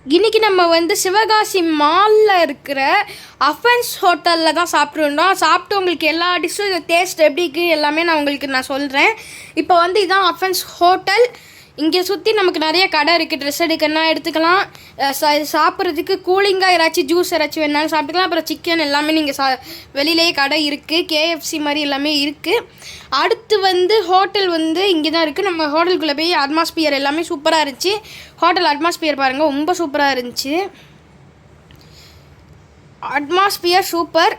இன்றைக்கி நம்ம வந்து சிவகாசி மாலில் இருக்கிற அஃபென்ஸ் ஹோட்டலில் தான் சாப்பிட்ருந்தோம். சாப்பிட்டு உங்களுக்கு எல்லா டிஷ்ஷும் டேஸ்ட் எப்படி இருக்குது எல்லாமே நான் சொல்கிறேன். இப்போ வந்து இதுதான் அஃபென்ஸ் ஹோட்டல். இங்கே சுற்றி நமக்கு நிறைய கடை இருக்குது. ட்ரெஸ் எடுக்கணும்னா எடுத்துக்கலாம். சாப்பிட்றதுக்கு கூலிங்காக ஏதாச்சும் ஜூஸ் ஏதாச்சும் வேணாலும் சாப்பிட்டுக்கலாம். அப்புறம் சிக்கன் எல்லாமே நீங்கள் வெளியிலேயே கடை இருக்குது. KFC மாதிரி எல்லாமே இருக்குது. அடுத்து வந்து ஹோட்டல் வந்து இங்கே தான் இருக்குது. நம்ம ஹோட்டலுக்குள்ளே போய் அட்மாஸ்பியர் எல்லாமே சூப்பராக இருந்துச்சு. ஹோட்டல் அட்மாஸ்பியர் பாருங்கள், ரொம்ப சூப்பராக இருந்துச்சு. Atmosphere super.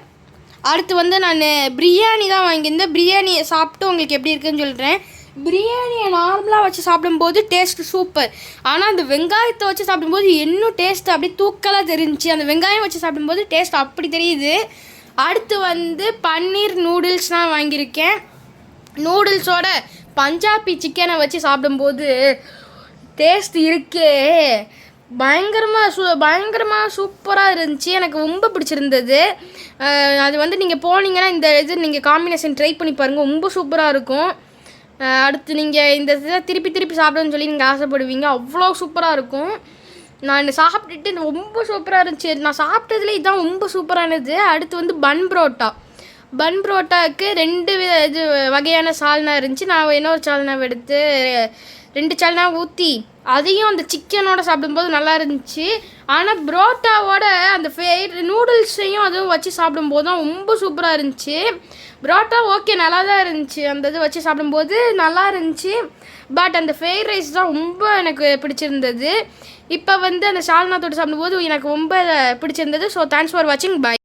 அடுத்து வந்து நான் பிரியாணி தான் வாங்கியிருந்தேன். பிரியாணியை சாப்பிட்டு உங்களுக்கு எப்படி இருக்குதுன்னு சொல்கிறேன். பிரியாணியை நார்மலாக வச்சு சாப்பிடும்போது டேஸ்ட்டு சூப்பர். ஆனால் அந்த வெங்காயத்தை வச்சு சாப்பிடும்போது இன்னும் டேஸ்ட்டு அப்படியே தூக்கலாக தெரிஞ்சிச்சு. அந்த வெங்காயம் வச்சு சாப்பிடும்போது டேஸ்ட் அப்படி தெரியுது. அடுத்து வந்து பன்னீர் நூடுல்ஸ் தான் வாங்கியிருக்கேன். நூடுல்ஸோட பஞ்சாபி சிக்கனை வச்சு சாப்பிடும்போது டேஸ்ட் இருக்கே பயங்கரமாக சூப்பராக இருந்துச்சு. எனக்கு ரொம்ப பிடிச்சிருந்தது. அது வந்து நீங்கள் போனீங்கன்னா இந்த இது நீங்கள் காம்பினேஷன் ட்ரை பண்ணி பாருங்கள், ரொம்ப சூப்பராக இருக்கும். அடுத்து நீங்கள் இந்த இதை திருப்பி சாப்பிடணும்னு சொல்லி நீங்கள் ஆசைப்படுவீங்க, அவ்வளோ சூப்பராக இருக்கும். நான் சாப்பிட்டுட்டு ரொம்ப சூப்பராக இருந்துச்சு. நான் சாப்பிட்டதுலேயே இதுதான் ரொம்ப சூப்பரானது. அடுத்து வந்து பன் புரோட்டாவுக்கு 2 இது வகையான சால்னா இருந்துச்சு. நான் இன்னொரு சால்னாவை எடுத்து 2 சால்னா ஊற்றி அதையும் அந்த சிக்கனோட சாப்பிடும்போது நல்லா இருந்துச்சு. ஆனால் புரோட்டாவோட அந்த நூடுல்ஸையும் அதுவும் வச்சு சாப்பிடும்போது தான் ரொம்ப சூப்பராக இருந்துச்சு. புரோட்டா ஓகே நல்லா தான் இருந்துச்சு, அந்த இது வச்சு சாப்பிடும்போது நல்லா இருந்துச்சு. பட் அந்த ஃப்ரைட் ரைஸ் தான் ரொம்ப எனக்கு பிடிச்சிருந்தது. இப்போ வந்து அந்த சால்னா தொட்டு சாப்பிடும்போது எனக்கு ரொம்ப பிடிச்சிருந்தது. ஸோ தேங்க்ஸ் ஃபார் வாட்சிங். பை.